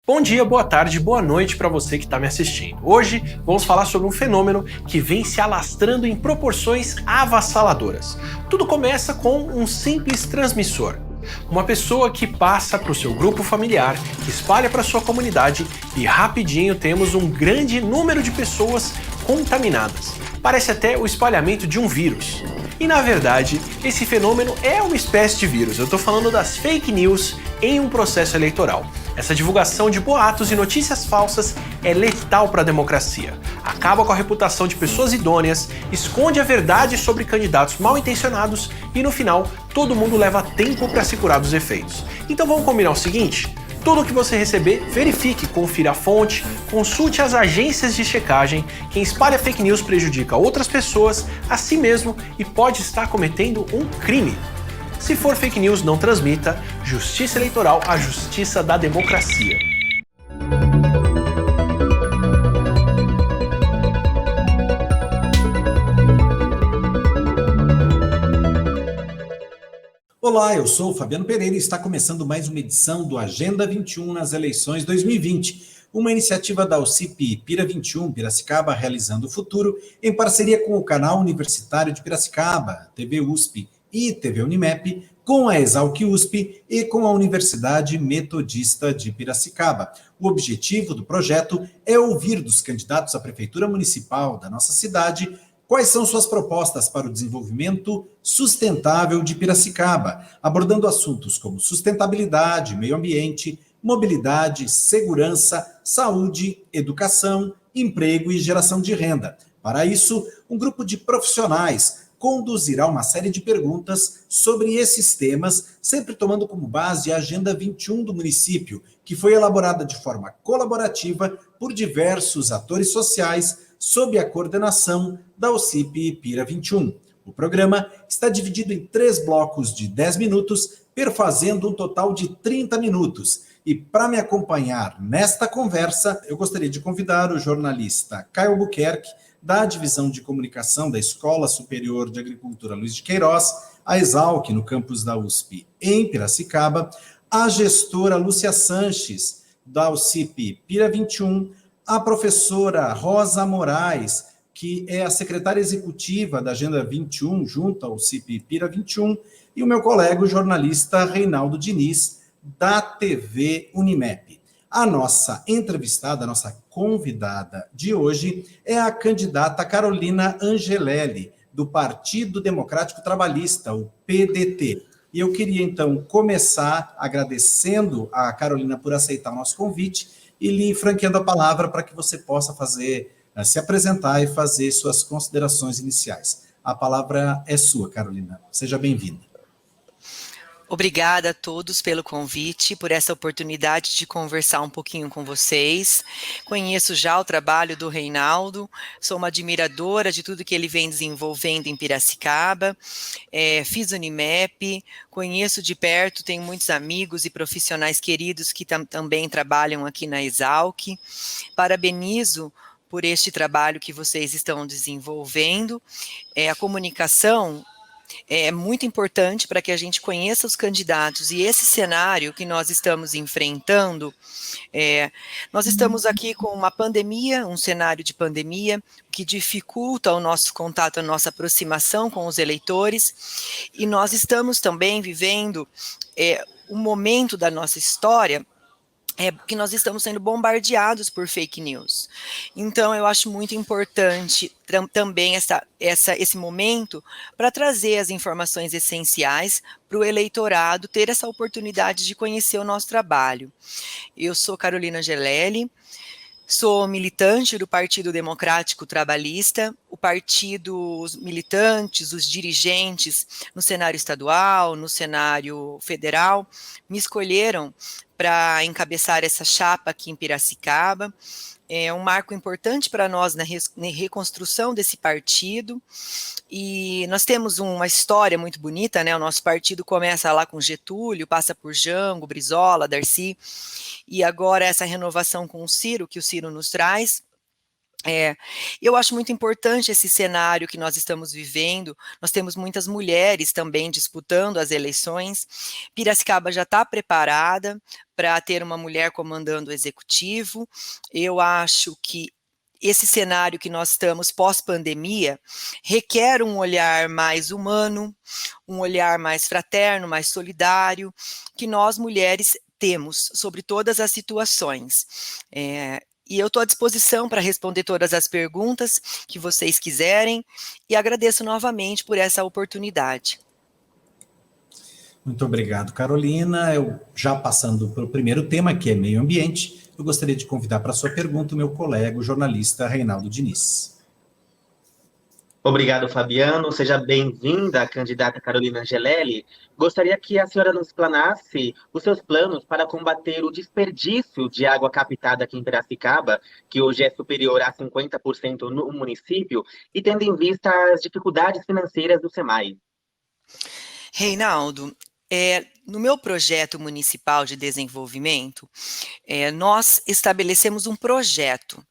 Bom dia, boa tarde, boa noite para você que está me assistindo. Hoje vamos falar sobre um fenômeno que vem se alastrando em proporções avassaladoras. Tudo começa com um simples transmissor. Uma pessoa que passa para o seu grupo familiar, que espalha para sua comunidade e rapidinho temos um grande número de pessoas contaminadas. Parece até o espalhamento de um vírus. E na verdade, esse fenômeno é uma espécie de vírus. Eu estou falando das fake news em um processo eleitoral. Essa divulgação de boatos e notícias falsas é letal para a democracia. Acaba com a reputação de pessoas idôneas, esconde a verdade sobre candidatos mal intencionados e no final todo mundo leva tempo para se curar dos efeitos. Então vamos combinar o seguinte? Tudo que você receber, verifique, confira a fonte, consulte as agências de checagem. Quem espalha fake news prejudica outras pessoas, a si mesmo e pode estar cometendo um crime. Se for fake news, não transmita. Justiça eleitoral, a justiça da democracia. Olá, eu sou o Fabiano Pereira e está começando mais uma edição do Agenda 21 nas eleições 2020, uma iniciativa da UCP Pira 21 Piracicaba Realizando o Futuro, em parceria com o canal universitário de Piracicaba, TV USP e TV Unimep, com a Exalc USP e com a Universidade Metodista de Piracicaba. O objetivo do projeto é ouvir dos candidatos à Prefeitura Municipal da nossa cidade quais são suas propostas para o desenvolvimento sustentável de Piracicaba, abordando assuntos como sustentabilidade, meio ambiente, mobilidade, segurança, saúde, educação, emprego e geração de renda. Para isso, um grupo de profissionais conduzirá uma série de perguntas sobre esses temas, sempre tomando como base a Agenda 21 do município, que foi elaborada de forma colaborativa por diversos atores sociais, sob a coordenação da UCP Pira 21. O programa está dividido em 3 blocos de 10 minutos, perfazendo um total de 30 minutos. E para me acompanhar nesta conversa, eu gostaria de convidar o jornalista Caio Albuquerque, da Divisão de Comunicação da Escola Superior de Agricultura Luiz de Queiroz, a Exalc, no campus da USP, em Piracicaba, a gestora Lúcia Sanches, da UCP Pira 21, a professora Rosa Moraes, que é a secretária executiva da Agenda 21, junto ao UCP Pira 21, e o meu colega, o jornalista Reinaldo Diniz, da TV Unimep. A nossa entrevistada, a nossa convidada de hoje é a candidata Carolina Angelelli, do Partido Democrático Trabalhista, o PDT. E eu queria, então, começar agradecendo a Carolina por aceitar o nosso convite e lhe franqueando a palavra para que você possa se apresentar e fazer suas considerações iniciais. A palavra é sua, Carolina. Seja bem-vinda. Obrigada a todos pelo convite, por essa oportunidade de conversar um pouquinho com vocês. Conheço já o trabalho do Reinaldo, sou uma admiradora de tudo que ele vem desenvolvendo em Piracicaba, fiz Unimep, conheço de perto, tenho muitos amigos e profissionais queridos que também trabalham aqui na Exalc. Parabenizo por este trabalho que vocês estão desenvolvendo. A comunicação é muito importante para que a gente conheça os candidatos e esse cenário que nós estamos enfrentando, nós estamos aqui com uma pandemia, um cenário de pandemia que dificulta o nosso contato, a nossa aproximação com os eleitores, e nós estamos também vivendo um momento da nossa história que nós estamos sendo bombardeados por fake news. Então, eu acho muito importante também esse momento para trazer as informações essenciais para o eleitorado ter essa oportunidade de conhecer o nosso trabalho. Eu sou Carolina Angelelli, sou militante do Partido Democrático Trabalhista. O partido, os militantes, os dirigentes no cenário estadual, no cenário federal, me escolheram para encabeçar essa chapa aqui em Piracicaba. É um marco importante para nós na reconstrução desse partido, e nós temos uma história muito bonita, né? O nosso partido começa lá com Getúlio, passa por Jango, Brizola, Darcy, e agora essa renovação com o Ciro, que o Ciro nos traz, É, eu acho muito importante esse cenário que nós estamos vivendo. Nós temos muitas mulheres também disputando as eleições. Piracicaba já está preparada para ter uma mulher comandando o executivo. Eu acho que esse cenário que nós estamos pós-pandemia requer um olhar mais humano, um olhar mais fraterno, mais solidário, que nós mulheres temos sobre todas as situações. E eu estou à disposição para responder todas as perguntas que vocês quiserem e agradeço novamente por essa oportunidade. Muito obrigado, Carolina. Eu, já passando para o primeiro tema, que é meio ambiente, eu gostaria de convidar para a sua pergunta o meu colega, o jornalista Reinaldo Diniz. Obrigado, Fabiano. Seja bem-vinda, candidata Carolina Angelelli. Gostaria que a senhora nos explanasse os seus planos para combater o desperdício de água captada aqui em Piracicaba, que hoje é superior a 50% no município, e tendo em vista as dificuldades financeiras do SEMAI. Reinaldo, no meu projeto municipal de desenvolvimento, nós estabelecemos um projeto.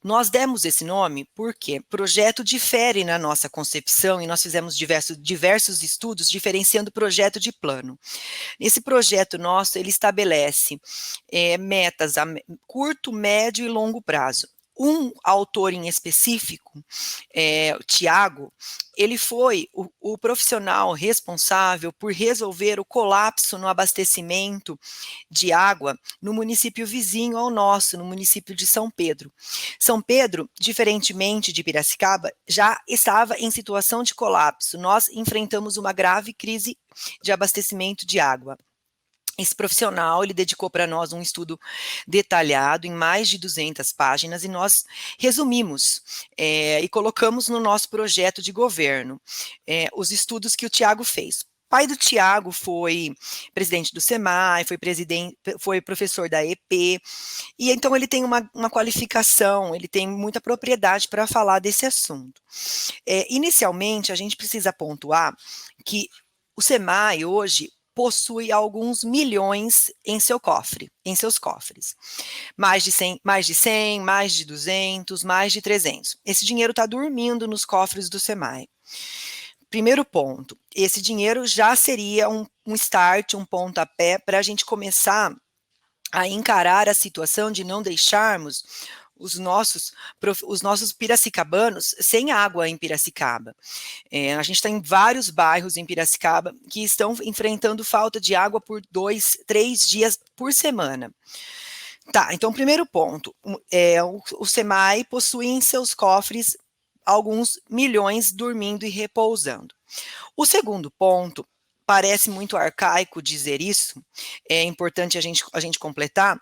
Nós demos esse nome porque projeto difere na nossa concepção e nós fizemos diversos estudos diferenciando projeto de plano. Esse projeto nosso, ele estabelece metas a curto, médio e longo prazo. Um autor em específico, o Tiago, ele foi o profissional responsável por resolver o colapso no abastecimento de água no município vizinho ao nosso, no município de São Pedro. São Pedro, diferentemente de Piracicaba, já estava em situação de colapso. Nós enfrentamos uma grave crise de abastecimento de água. Esse profissional, ele dedicou para nós um estudo detalhado em mais de 200 páginas e nós resumimos e colocamos no nosso projeto de governo os estudos que o Tiago fez. O pai do Tiago foi presidente do SEMAI, foi professor da EP, e então ele tem uma qualificação, ele tem muita propriedade para falar desse assunto. Inicialmente, a gente precisa pontuar que o SEMAI hoje possui alguns milhões em seus cofres. Mais de 100, mais de 200, mais de 300. Esse dinheiro está dormindo nos cofres do SEMAI. Primeiro ponto, esse dinheiro já seria um start, um pontapé para a gente começar a encarar a situação de não deixarmos os nossos piracicabanos sem água em Piracicaba. A gente está em vários bairros em Piracicaba que estão enfrentando falta de água por 2, 3 dias por semana. Tá, então primeiro ponto, o SEMAI possui em seus cofres alguns milhões dormindo e repousando. O segundo ponto, parece muito arcaico dizer isso, é importante a gente completar.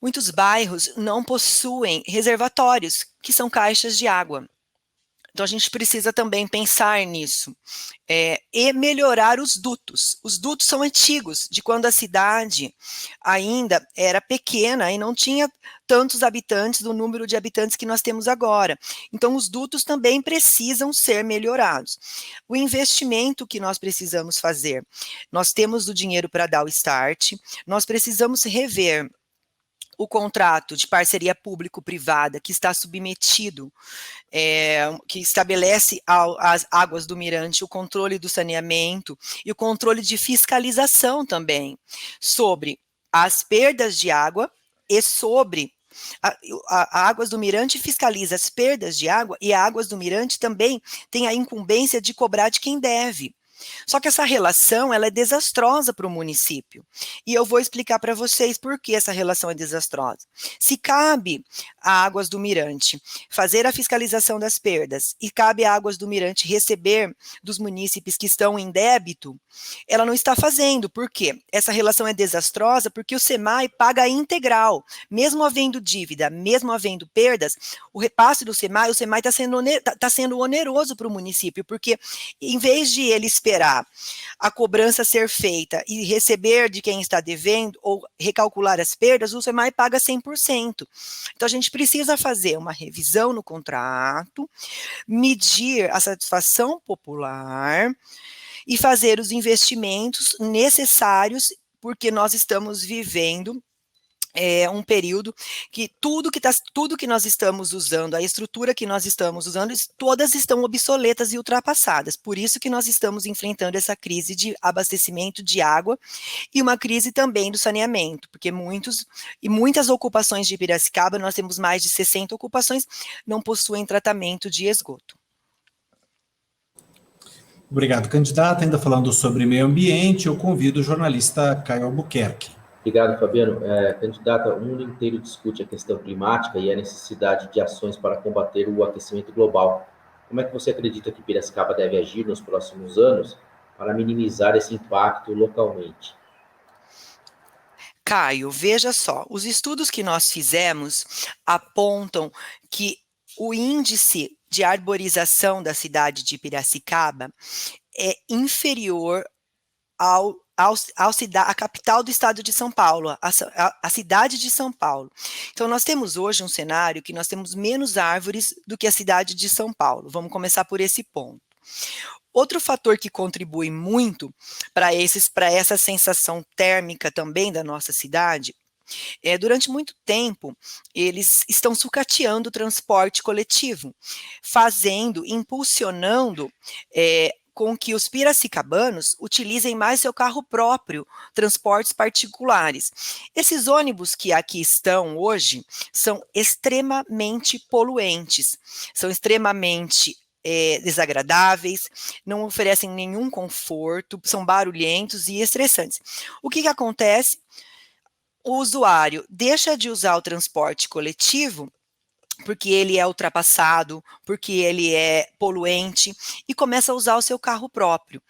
Muitos bairros não possuem reservatórios, que são caixas de água. Então, a gente precisa também pensar nisso e melhorar os dutos. Os dutos são antigos, de quando a cidade ainda era pequena e não tinha tantos habitantes, do número de habitantes que nós temos agora. Então, os dutos também precisam ser melhorados. O investimento que nós precisamos fazer, nós temos o dinheiro para dar o start, nós precisamos rever o contrato de parceria público-privada que está submetido, que estabelece às águas do Mirante o controle do saneamento e o controle de fiscalização também sobre as perdas de água e sobre a Águas do Mirante fiscaliza as perdas de água e a Águas do Mirante também tem a incumbência de cobrar de quem deve. Só que essa relação ela é desastrosa para o município. E eu vou explicar para vocês por que essa relação é desastrosa. Se cabe a Águas do Mirante fazer a fiscalização das perdas e cabe a Águas do Mirante receber dos munícipes que estão em débito, ela não está fazendo. Por quê? Essa relação é desastrosa porque o SEMAI paga integral. Mesmo havendo dívida, mesmo havendo perdas, o repasse do SEMAI, o SEMAI está sendo oneroso para o município, porque em vez de ele esperar a cobrança ser feita e receber de quem está devendo ou recalcular as perdas, o SEMAI paga 100%. Então, a gente precisa fazer uma revisão no contrato, medir a satisfação popular e fazer os investimentos necessários, porque nós estamos vivendo é um período que tudo que nós estamos usando, a estrutura que nós estamos usando, todas estão obsoletas e ultrapassadas. Por isso que nós estamos enfrentando essa crise de abastecimento de água e uma crise também do saneamento, porque muitas ocupações de Piracicaba, nós temos mais de 60 ocupações, não possuem tratamento de esgoto. Obrigado, candidata. Ainda falando sobre meio ambiente, eu convido o jornalista Caio Albuquerque. Obrigado, Fabiano. Candidata, o mundo inteiro discute a questão climática e a necessidade de ações para combater o aquecimento global. Como é que você acredita que Piracicaba deve agir nos próximos anos para minimizar esse impacto localmente? Caio, veja só, os estudos que nós fizemos apontam que o índice de arborização da cidade de Piracicaba é inferior à capital do estado de São Paulo, a cidade de São Paulo. Então, nós temos hoje um cenário que nós temos menos árvores do que a cidade de São Paulo. Vamos começar por esse ponto. Outro fator que contribui muito para essa sensação térmica também da nossa cidade durante muito tempo, eles estão sucateando o transporte coletivo, impulsionando com que os piracicabanos utilizem mais seu carro próprio, transportes particulares. Esses ônibus que aqui estão hoje são extremamente poluentes, são extremamente desagradáveis, não oferecem nenhum conforto, são barulhentos e estressantes. O que acontece? O usuário deixa de usar o transporte coletivo porque ele é ultrapassado, porque ele é poluente, e começa a usar o seu carro próprio.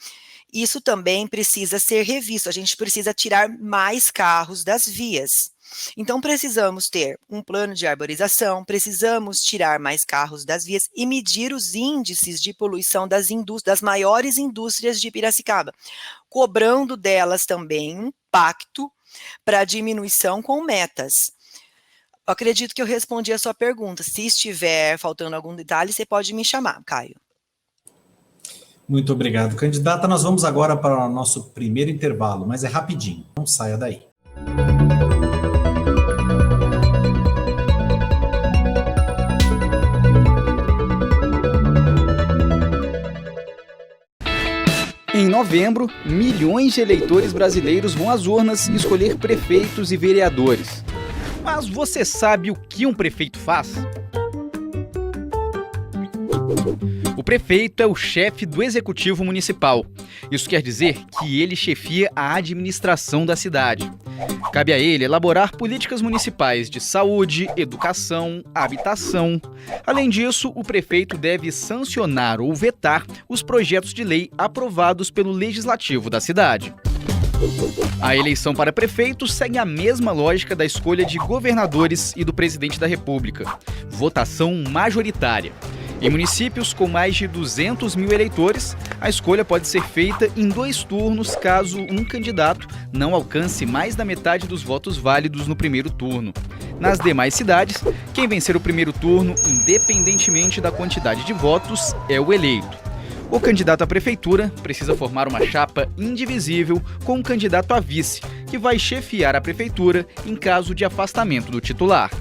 Isso também precisa ser revisto, a gente precisa tirar mais carros das vias. Então, precisamos ter um plano de arborização, precisamos tirar mais carros das vias e medir os índices de poluição das maiores indústrias de Piracicaba, cobrando delas também um pacto para diminuição com metas. Eu acredito que eu respondi a sua pergunta. Se estiver faltando algum detalhe, você pode me chamar, Caio. Muito obrigado, candidata. Nós vamos agora para o nosso primeiro intervalo, mas é rapidinho, não saia daí. Em novembro, milhões de eleitores brasileiros vão às urnas escolher prefeitos e vereadores. Mas você sabe o que um prefeito faz? O prefeito é o chefe do executivo municipal. Isso quer dizer que ele chefia a administração da cidade. Cabe a ele elaborar políticas municipais de saúde, educação, habitação. Além disso, o prefeito deve sancionar ou vetar os projetos de lei aprovados pelo legislativo da cidade. A eleição para prefeito segue a mesma lógica da escolha de governadores e do presidente da República: votação majoritária. Em municípios com mais de 200 mil eleitores, a escolha pode ser feita em 2 turnos caso um candidato não alcance mais da metade dos votos válidos no primeiro turno. Nas demais cidades, quem vencer o primeiro turno, independentemente da quantidade de votos, é o eleito. O candidato à prefeitura precisa formar uma chapa indivisível com um candidato a vice, que vai chefiar a prefeitura em caso de afastamento do titular.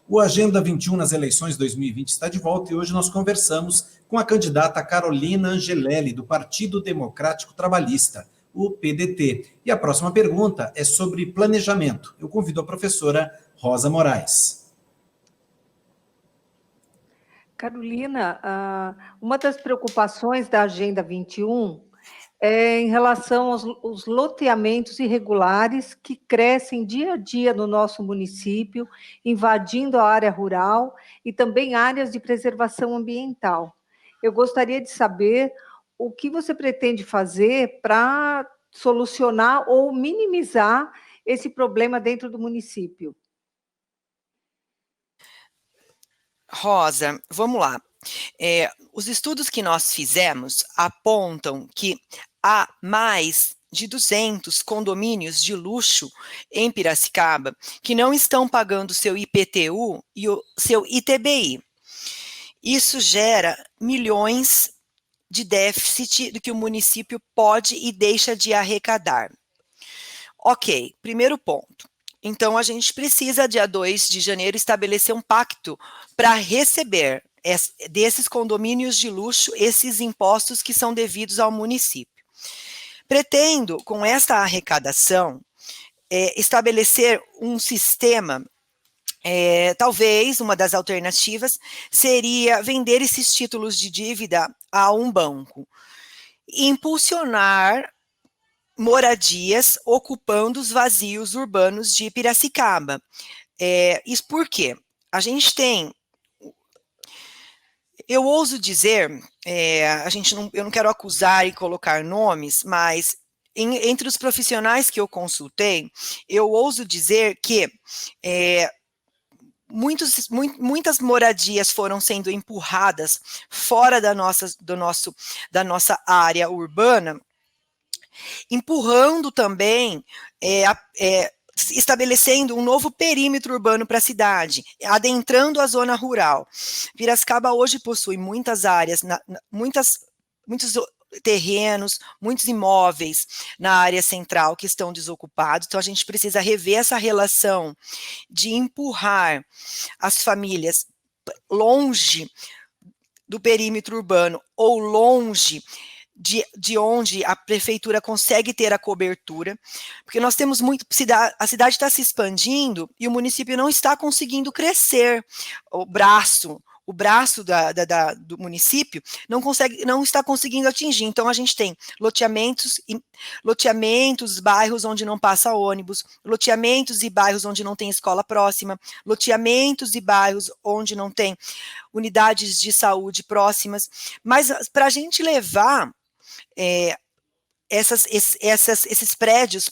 O Agenda 21 nas eleições 2020 está de volta e hoje nós conversamos com a candidata Carolina Angelelli, do Partido Democrático Trabalhista, o PDT. E a próxima pergunta é sobre planejamento. Eu convido a professora Rosa Moraes. Carolina, uma das preocupações da Agenda 21 é em relação aos loteamentos irregulares que crescem dia a dia no nosso município, invadindo a área rural e também áreas de preservação ambiental. Eu gostaria de saber o que você pretende fazer para solucionar ou minimizar esse problema dentro do município. Rosa, vamos lá. Os estudos que nós fizemos apontam que há mais de 200 condomínios de luxo em Piracicaba que não estão pagando seu IPTU e o seu ITBI. Isso gera milhões de déficit do que o município pode e deixa de arrecadar. Ok, primeiro ponto. Então, a gente precisa, dia 2 de janeiro, estabelecer um pacto para receber desses condomínios de luxo esses impostos que são devidos ao município. Pretendo, com esta arrecadação, estabelecer um sistema. Talvez uma das alternativas seria vender esses títulos de dívida a um banco, impulsionar moradias ocupando os vazios urbanos de Piracicaba. Isso por quê? A gente tem, eu ouso dizer, eu não quero acusar e colocar nomes, mas entre os profissionais que eu consultei, eu ouso dizer que muitas moradias foram sendo empurradas fora da nossa área urbana, empurrando também, estabelecendo um novo perímetro urbano para a cidade, adentrando a zona rural. Piracicaba hoje possui muitas áreas, muitos terrenos, muitos imóveis na área central que estão desocupados, então a gente precisa rever essa relação de empurrar as famílias longe do perímetro urbano ou longe de onde a prefeitura consegue ter a cobertura, porque nós temos a cidade está se expandindo e o município não está conseguindo crescer, o braço do município não está conseguindo atingir. Então a gente tem loteamentos, bairros onde não passa ônibus, loteamentos e bairros onde não tem escola próxima, loteamentos e bairros onde não tem unidades de saúde próximas. Mas para a gente levar esses prédios,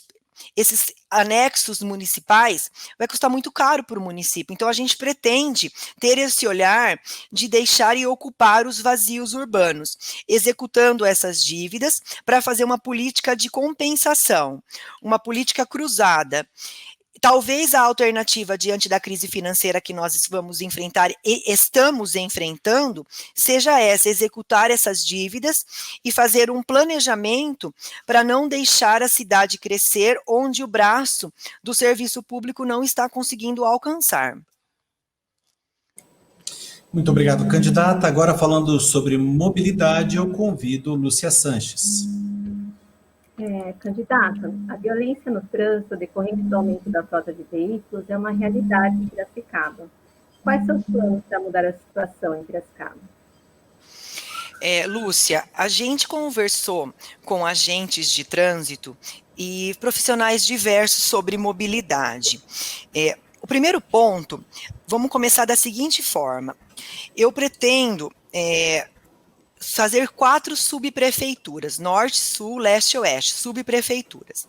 esses anexos municipais, vai custar muito caro para o município. Então, a gente pretende ter esse olhar de deixar e ocupar os vazios urbanos, executando essas dívidas para fazer uma política de compensação, uma política cruzada. Talvez a alternativa diante da crise financeira que nós vamos enfrentar e estamos enfrentando seja essa, executar essas dívidas e fazer um planejamento para não deixar a cidade crescer onde o braço do serviço público não está conseguindo alcançar. Muito obrigado, candidata. Agora, falando sobre mobilidade, eu convido Lúcia Sanches. Candidata, a violência no trânsito decorrente do aumento da frota de veículos é uma realidade em Piracicaba. Quais são os planos para mudar a situação em Piracicaba? Lúcia, a gente conversou com agentes de trânsito e profissionais diversos sobre mobilidade. O primeiro ponto, vamos começar da seguinte forma. Eu pretendo fazer 4 subprefeituras, norte, sul, leste e oeste, subprefeituras.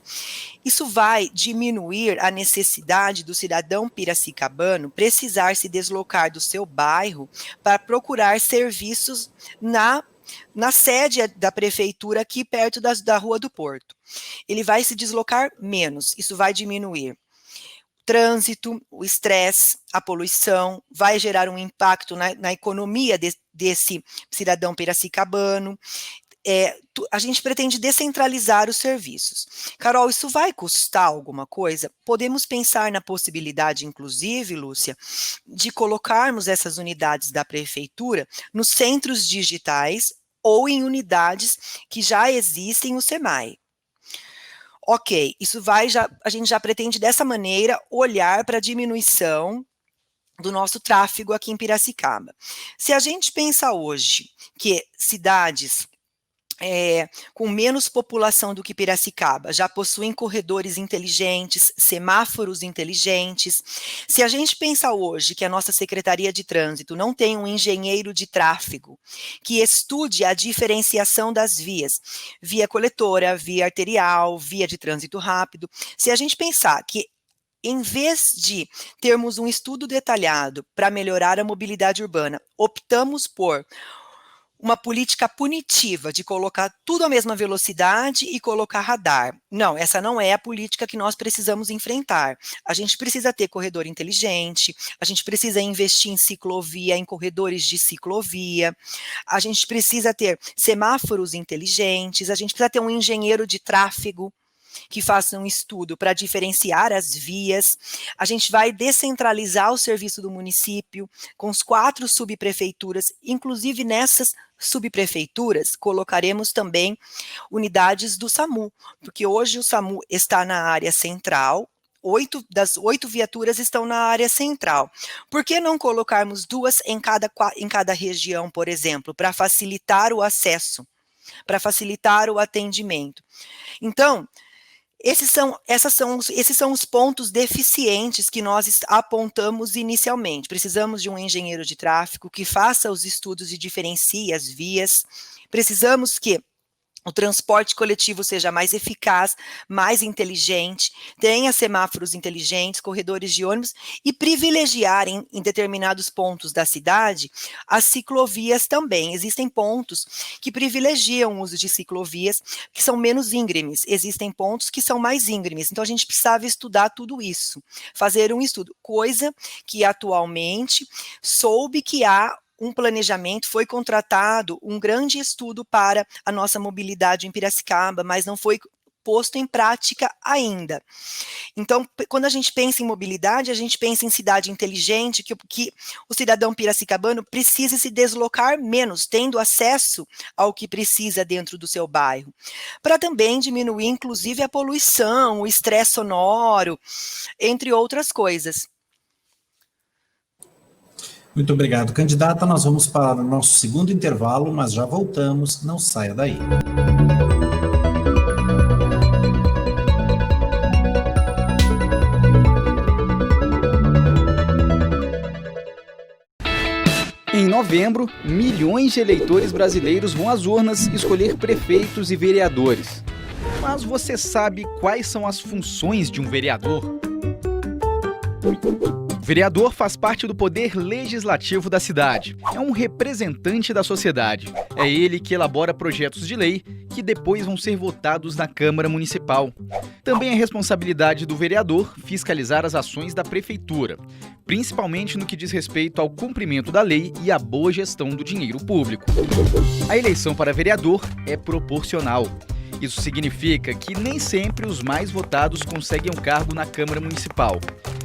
Isso vai diminuir a necessidade do cidadão piracicabano precisar se deslocar do seu bairro para procurar serviços na sede da prefeitura aqui perto da Rua do Porto. Ele vai se deslocar menos, isso vai diminuir trânsito, o estresse, a poluição, vai gerar um impacto na economia desse cidadão piracicabano. A gente pretende descentralizar os serviços. Carol, isso vai custar alguma coisa? Podemos pensar na possibilidade, inclusive, Lúcia, de colocarmos essas unidades da prefeitura nos centros digitais ou em unidades que já existem no SEMAI. Ok, a gente já pretende dessa maneira olhar para a diminuição do nosso tráfego aqui em Piracicaba. Se a gente pensa hoje que cidades com menos população do que Piracicaba já possuem corredores inteligentes, semáforos inteligentes, se a gente pensa hoje que a nossa Secretaria de Trânsito não tem um engenheiro de tráfego que estude a diferenciação das vias, via coletora, via arterial, via de trânsito rápido, se a gente pensar que em vez de termos um estudo detalhado para melhorar a mobilidade urbana, optamos por uma política punitiva de colocar tudo à mesma velocidade e colocar radar. Não, essa não é a política que nós precisamos enfrentar. A gente precisa ter corredor inteligente, a gente precisa investir em ciclovia, em corredores de ciclovia, a gente precisa ter semáforos inteligentes, a gente precisa ter um engenheiro de tráfego que faça um estudo para diferenciar as vias. A gente vai descentralizar o serviço do município com as 4 subprefeituras, inclusive nessas subprefeituras colocaremos também unidades do SAMU, porque hoje o SAMU está na área central, 8 das 8 viaturas estão na área central. Por que não colocarmos 2 em cada região, por exemplo, para facilitar o acesso, para facilitar o atendimento? Então, esses são os pontos deficientes que nós apontamos inicialmente. Precisamos de um engenheiro de tráfego que faça os estudos e diferencie as vias. Precisamos que o transporte coletivo seja mais eficaz, mais inteligente, tenha semáforos inteligentes, corredores de ônibus e privilegiar em determinados pontos da cidade as ciclovias também. Existem pontos que privilegiam o uso de ciclovias que são menos íngremes, existem pontos que são mais íngremes, então a gente precisava estudar tudo isso, fazer um estudo, coisa que atualmente soube que há um planejamento, foi contratado um grande estudo para a nossa mobilidade em Piracicaba, mas não foi posto em prática ainda. Então, quando a gente pensa em mobilidade, a gente pensa em cidade inteligente, que o cidadão piracicabano precisa se deslocar menos, tendo acesso ao que precisa dentro do seu bairro, para também diminuir, inclusive, a poluição, o estresse sonoro, entre outras coisas. Muito obrigado, candidata. Nós vamos para o nosso segundo intervalo, mas já voltamos, não saia daí. Em novembro, milhões de eleitores brasileiros vão às urnas escolher prefeitos e vereadores. Mas você sabe quais são as funções de um vereador? O vereador faz parte do poder legislativo da cidade. É um representante da sociedade. É ele que elabora projetos de lei que depois vão ser votados na Câmara Municipal. Também é responsabilidade do vereador fiscalizar as ações da prefeitura, principalmente no que diz respeito ao cumprimento da lei e à boa gestão do dinheiro público. A eleição para vereador é proporcional. Isso significa que nem sempre os mais votados conseguem um cargo na Câmara Municipal.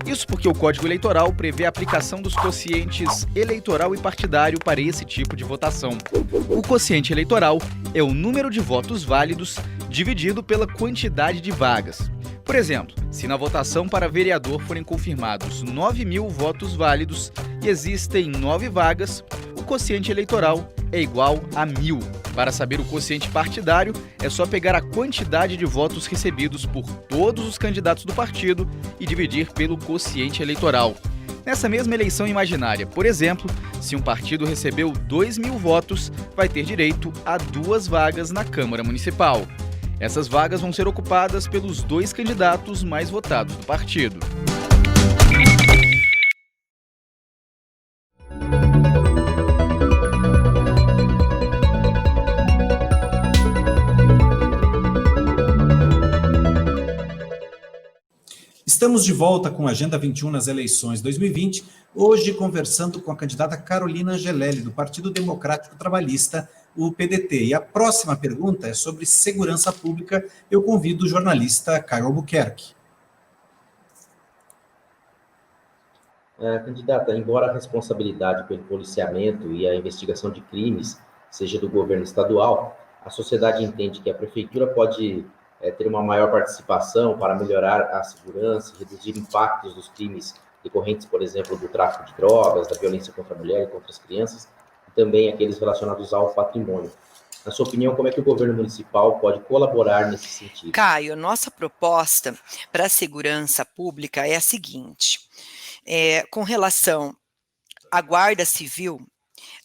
Isso porque o Código Eleitoral prevê a aplicação dos quocientes eleitoral e partidário para esse tipo de votação. O quociente eleitoral é o número de votos válidos dividido pela quantidade de vagas. Por exemplo, se na votação para vereador forem confirmados 9.000 votos válidos e existem 9 vagas, o quociente eleitoral é igual a 1.000. Para saber o quociente partidário, é só pegar a quantidade de votos recebidos por todos os candidatos do partido e dividir pelo quociente eleitoral. Nessa mesma eleição imaginária, por exemplo, se um partido recebeu 2.000 votos, vai ter direito a 2 vagas na Câmara Municipal. Essas vagas vão ser ocupadas pelos 2 candidatos mais votados do partido. Estamos de volta com a Agenda 21 nas eleições 2020, hoje conversando com a candidata Carolina Angelelli, do Partido Democrático Trabalhista, o PDT. E a próxima pergunta é sobre segurança pública. Eu convido o jornalista Caio Albuquerque. Candidata, embora a responsabilidade pelo policiamento e a investigação de crimes seja do governo estadual, a sociedade entende que a prefeitura pode ter uma maior participação para melhorar a segurança, reduzir impactos dos crimes decorrentes, por exemplo, do tráfico de drogas, da violência contra a mulher e contra as crianças, e também aqueles relacionados ao patrimônio. Na sua opinião, como é que o governo municipal pode colaborar nesse sentido? Caio, nossa proposta para a segurança pública é a seguinte: com relação à Guarda Civil,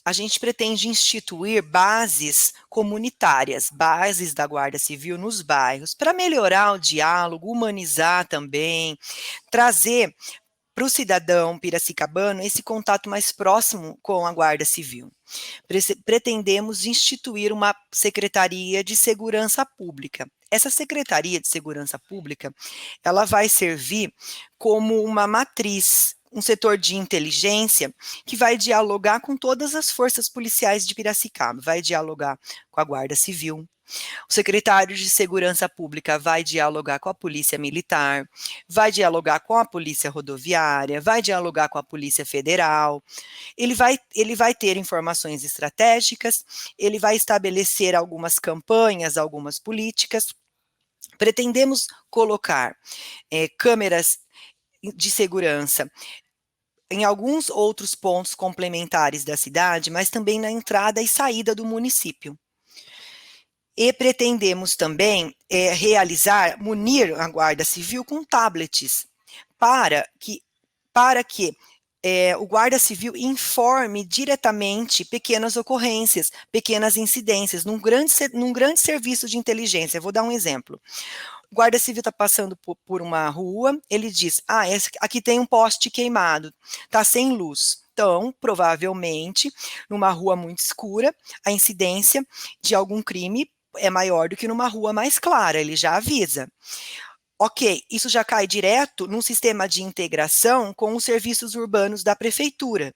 a gente pretende instituir bases comunitárias, bases da Guarda Civil nos bairros, para melhorar o diálogo, humanizar também, trazer para o cidadão piracicabano esse contato mais próximo com a Guarda Civil. Pretendemos instituir uma Secretaria de Segurança Pública. Essa Secretaria de Segurança Pública, ela vai servir como uma matriz, um setor de inteligência que vai dialogar com todas as forças policiais de Piracicaba, vai dialogar com a Guarda Civil. O secretário de Segurança Pública vai dialogar com a Polícia Militar, vai dialogar com a Polícia Rodoviária, vai dialogar com a Polícia Federal. Ele vai ter informações estratégicas, ele vai estabelecer algumas campanhas, algumas políticas. Pretendemos colocar câmeras de segurança em alguns outros pontos complementares da cidade, mas também na entrada e saída do município. E pretendemos também munir a Guarda Civil com tablets, para que o Guarda Civil informe diretamente pequenas ocorrências, pequenas incidências, num grande serviço de inteligência. Eu vou dar um exemplo. O Guarda Civil está passando por uma rua, ele diz, aqui tem um poste queimado, está sem luz. Então, provavelmente, numa rua muito escura, a incidência de algum crime é maior do que numa rua mais clara, ele já avisa. Ok, isso já cai direto num sistema de integração com os serviços urbanos da prefeitura.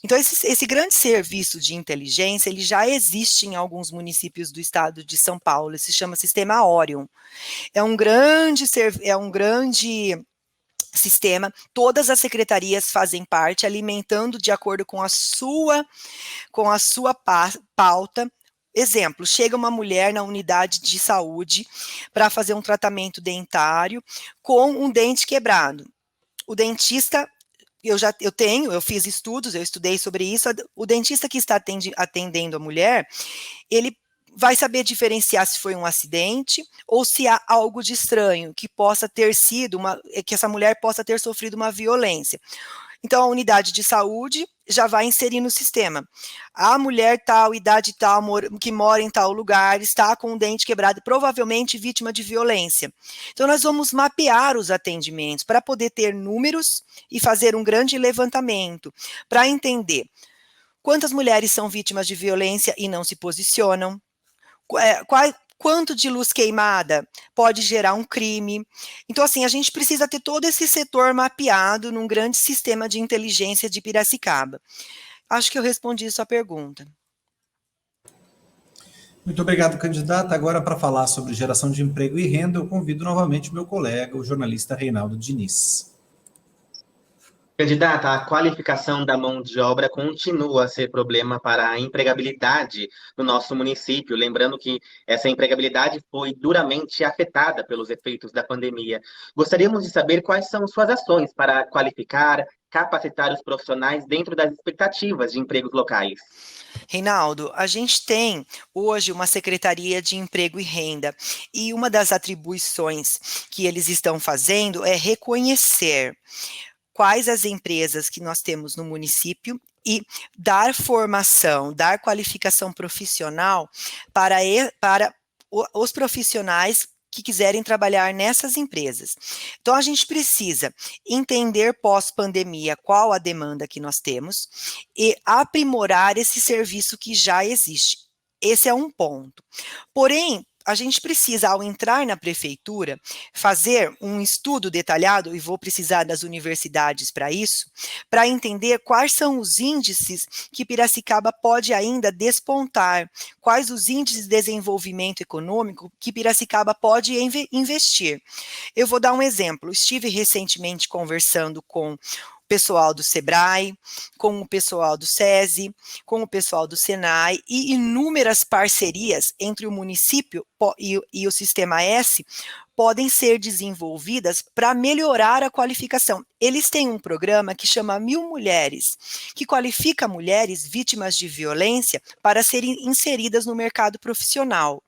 Então, esse grande serviço de inteligência, ele já existe em alguns municípios do estado de São Paulo, ele se chama Sistema Orion. É um grande sistema, todas as secretarias fazem parte, alimentando de acordo com a sua pauta. Exemplo, chega uma mulher na unidade de saúde para fazer um tratamento dentário com um dente quebrado. O dentista, eu fiz estudos, eu estudei sobre isso, o dentista que está atendendo a mulher, ele vai saber diferenciar se foi um acidente ou se há algo de estranho, que possa ter sido que essa mulher possa ter sofrido uma violência. Então, a unidade de saúde já vai inserir no sistema. A mulher tal, idade tal, que mora em tal lugar, está com o dente quebrado, provavelmente vítima de violência. Então, nós vamos mapear os atendimentos para poder ter números e fazer um grande levantamento, para entender quantas mulheres são vítimas de violência e não se posicionam, quanto de luz queimada pode gerar um crime. Então, assim, a gente precisa ter todo esse setor mapeado num grande sistema de inteligência de Piracicaba. Acho que eu respondi a sua pergunta. Muito obrigado, candidata. Agora, para falar sobre geração de emprego e renda, eu convido novamente o meu colega, o jornalista Reinaldo Diniz. Candidata, a qualificação da mão de obra continua a ser problema para a empregabilidade no nosso município. Lembrando que essa empregabilidade foi duramente afetada pelos efeitos da pandemia. Gostaríamos de saber quais são suas ações para qualificar, capacitar os profissionais dentro das expectativas de empregos locais. Reinaldo, a gente tem hoje uma Secretaria de Emprego e Renda, e uma das atribuições que eles estão fazendo é reconhecer quais as empresas que nós temos no município e dar formação, dar qualificação profissional para os profissionais que quiserem trabalhar nessas empresas. Então, a gente precisa entender pós-pandemia qual a demanda que nós temos e aprimorar esse serviço que já existe. Esse é um ponto. Porém, a gente precisa, ao entrar na prefeitura, fazer um estudo detalhado, e vou precisar das universidades para isso, para entender quais são os índices que Piracicaba pode ainda despontar, quais os índices de desenvolvimento econômico que Piracicaba pode investir. Eu vou dar um exemplo. Estive recentemente conversando com pessoal do SEBRAE, com o pessoal do SESI, com o pessoal do SENAI, e inúmeras parcerias entre o município e o Sistema S podem ser desenvolvidas para melhorar a qualificação. Eles têm um programa que chama 1000 Mulheres, que qualifica mulheres vítimas de violência para serem inseridas no mercado profissional.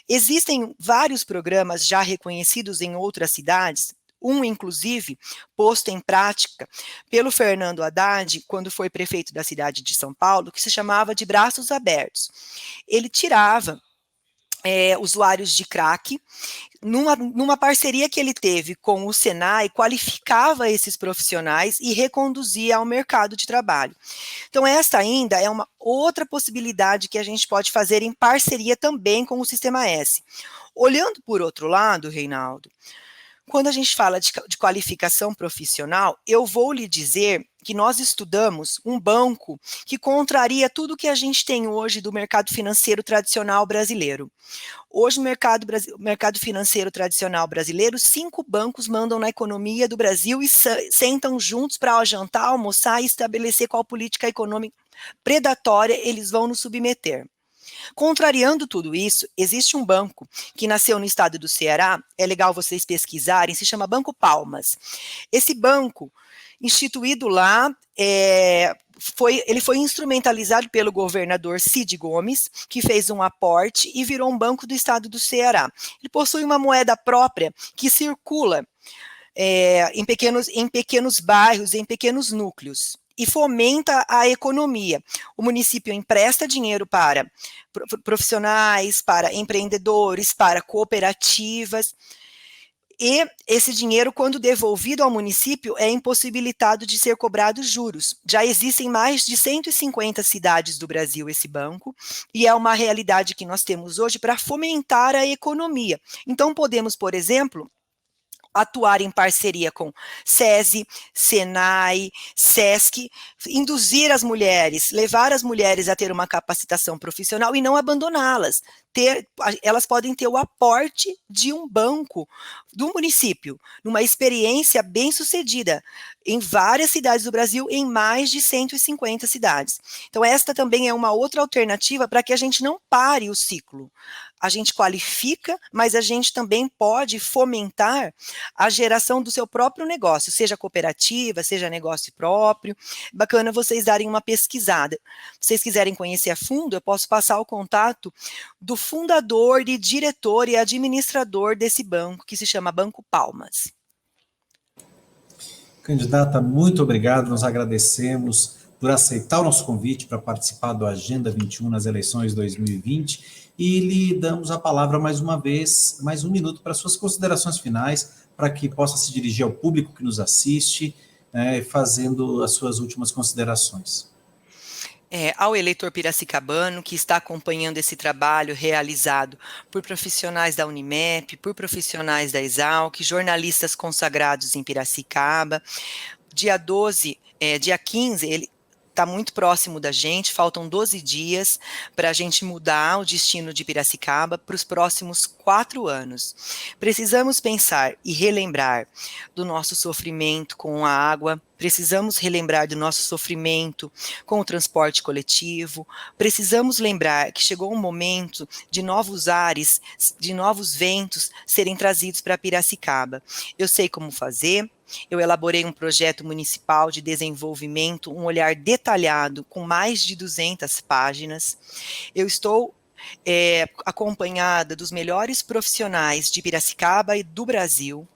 Existem vários programas já reconhecidos em outras cidades, inclusive, posto em prática pelo Fernando Haddad, quando foi prefeito da cidade de São Paulo, que se chamava de Braços Abertos. Ele tirava usuários de crack. Numa parceria que ele teve com o Senai, qualificava esses profissionais e reconduzia ao mercado de trabalho. Então, esta ainda é uma outra possibilidade que a gente pode fazer em parceria também com o Sistema S. Olhando por outro lado, Reinaldo, quando a gente fala de qualificação profissional, eu vou lhe dizer que nós estudamos um banco que contraria tudo que a gente tem hoje do mercado financeiro tradicional brasileiro. Hoje, no mercado financeiro tradicional brasileiro, 5 bancos mandam na economia do Brasil e sentam juntos para jantar, almoçar e estabelecer qual política econômica predatória eles vão nos submeter. Contrariando tudo isso, existe um banco que nasceu no estado do Ceará, é legal vocês pesquisarem, se chama Banco Palmas. Esse banco, instituído lá, ele foi instrumentalizado pelo governador Cid Gomes, que fez um aporte e virou um banco do estado do Ceará. Ele possui uma moeda própria que circula em pequenos bairros, em pequenos núcleos, e fomenta a economia. O município empresta dinheiro para profissionais, para empreendedores, para cooperativas, e esse dinheiro, quando devolvido ao município, é impossibilitado de ser cobrado juros. Já existem mais de 150 cidades do Brasil esse banco, e é uma realidade que nós temos hoje para fomentar a economia. Então, podemos, por exemplo, atuar em parceria com SESI, Senai, SESC, induzir as mulheres, levar as mulheres a ter uma capacitação profissional e não abandoná-las. Elas podem ter o aporte de um banco do município, numa experiência bem-sucedida em várias cidades do Brasil, em mais de 150 cidades. Então, esta também é uma outra alternativa para que a gente não pare o ciclo. A gente qualifica, mas a gente também pode fomentar a geração do seu próprio negócio, seja cooperativa, seja negócio próprio. Bacana vocês darem uma pesquisada. Se vocês quiserem conhecer a fundo, eu posso passar o contato do fundador e diretor e administrador desse banco, que se chama Banco Palmas. Candidata, muito obrigado, nós agradecemos por aceitar o nosso convite para participar do Agenda 21 nas eleições 2020 e lhe damos a palavra mais uma vez, mais um minuto para suas considerações finais, para que possa se dirigir ao público que nos assiste, fazendo as suas últimas considerações. Ao eleitor piracicabano que está acompanhando esse trabalho realizado por profissionais da Unimep, por profissionais da Exalc, jornalistas consagrados em Piracicaba, dia 15, ele está muito próximo da gente, faltam 12 dias para a gente mudar o destino de Piracicaba para os próximos 4 anos. Precisamos pensar e relembrar do nosso sofrimento com a água, precisamos relembrar do nosso sofrimento com o transporte coletivo, precisamos lembrar que chegou um momento de novos ares, de novos ventos serem trazidos para Piracicaba. Eu sei como fazer. Eu elaborei um projeto municipal de desenvolvimento, um olhar detalhado, com mais de 200 páginas. Eu estou acompanhada dos melhores profissionais de Piracicaba e do Brasil,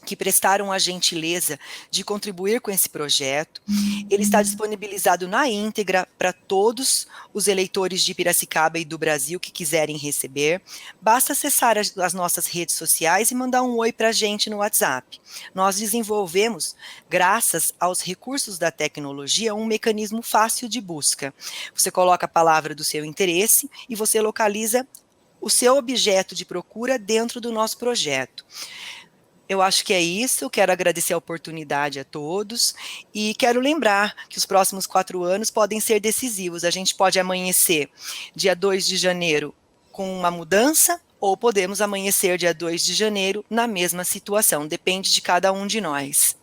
que prestaram a gentileza de contribuir com esse projeto. Ele está disponibilizado na íntegra para todos os eleitores de Piracicaba e do Brasil que quiserem receber. Basta acessar as nossas redes sociais e mandar um oi para a gente no WhatsApp. Nós desenvolvemos, graças aos recursos da tecnologia, um mecanismo fácil de busca. Você coloca a palavra do seu interesse e você localiza o seu objeto de procura dentro do nosso projeto. Eu acho que é isso, quero agradecer a oportunidade a todos e quero lembrar que os próximos 4 anos podem ser decisivos. A gente pode amanhecer dia 2 de janeiro com uma mudança ou podemos amanhecer dia 2 de janeiro na mesma situação, depende de cada um de nós.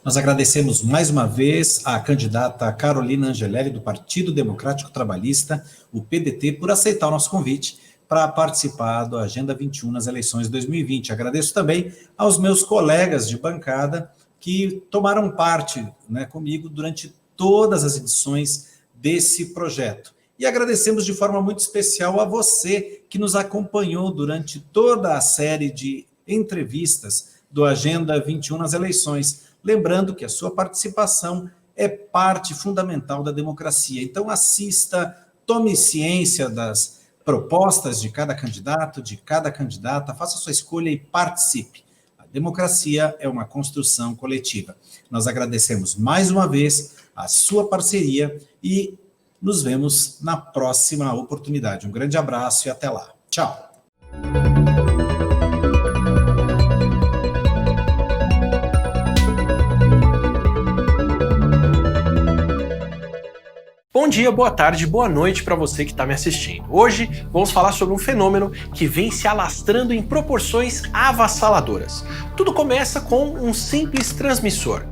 Nós agradecemos mais uma vez a candidata Carolina Angelelli, do Partido Democrático Trabalhista, o PDT, por aceitar o nosso convite para participar do Agenda 21 nas eleições de 2020. Agradeço também aos meus colegas de bancada que tomaram parte comigo durante todas as edições desse projeto. E agradecemos de forma muito especial a você que nos acompanhou durante toda a série de entrevistas do Agenda 21 nas eleições. Lembrando que a sua participação é parte fundamental da democracia. Então assista, tome ciência das propostas de cada candidato, de cada candidata, faça sua escolha e participe. A democracia é uma construção coletiva. Nós agradecemos mais uma vez a sua parceria e nos vemos na próxima oportunidade. Um grande abraço e até lá. Tchau. Bom dia, boa tarde, boa noite para você que está me assistindo. Hoje vamos falar sobre um fenômeno que vem se alastrando em proporções avassaladoras. Tudo começa com um simples transmissor.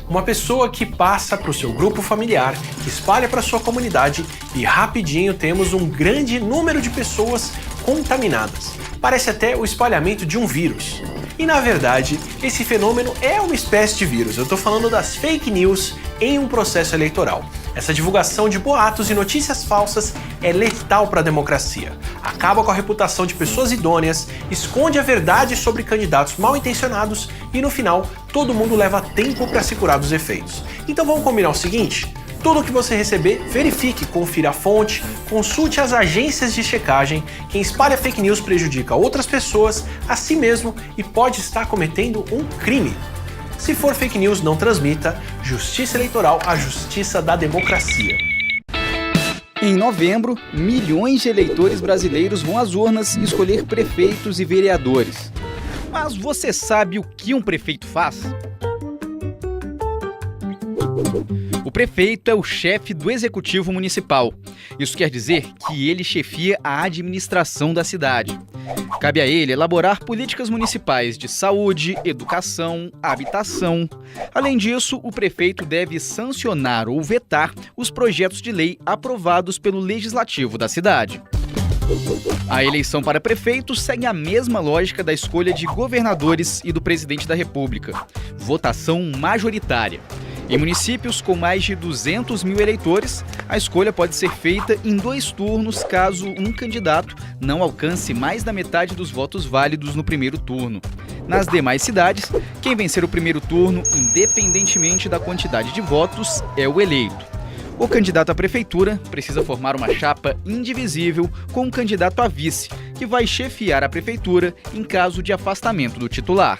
Uma pessoa que passa para o seu grupo familiar, que espalha para a sua comunidade e rapidinho temos um grande número de pessoas contaminadas. Parece até o espalhamento de um vírus. E na verdade, esse fenômeno é uma espécie de vírus. Eu estou falando das fake news em um processo eleitoral. Essa divulgação de boatos e notícias falsas é letal para a democracia. Acaba com a reputação de pessoas idôneas, esconde a verdade sobre candidatos mal intencionados e no final todo mundo leva tempo para se curar dos efeitos. Então vamos combinar o seguinte? Tudo que você receber, verifique, confira a fonte, consulte as agências de checagem. Quem espalha fake news prejudica outras pessoas, a si mesmo e pode estar cometendo um crime. Se for fake news, não transmita. Justiça eleitoral, a justiça da democracia. Em novembro, milhões de eleitores brasileiros vão às urnas escolher prefeitos e vereadores. Mas você sabe o que um prefeito faz? O prefeito é o chefe do executivo municipal. Isso quer dizer que ele chefia a administração da cidade. Cabe a ele elaborar políticas municipais de saúde, educação, habitação. Além disso, o prefeito deve sancionar ou vetar os projetos de lei aprovados pelo legislativo da cidade. A eleição para prefeito segue a mesma lógica da escolha de governadores e do presidente da República. Votação majoritária. Em municípios com mais de 200 mil eleitores, a escolha pode ser feita em 2 turnos caso um candidato não alcance mais da metade dos votos válidos no primeiro turno. Nas demais cidades, quem vencer o primeiro turno, independentemente da quantidade de votos, é o eleito. O candidato à prefeitura precisa formar uma chapa indivisível com um candidato a vice, que vai chefiar a prefeitura em caso de afastamento do titular.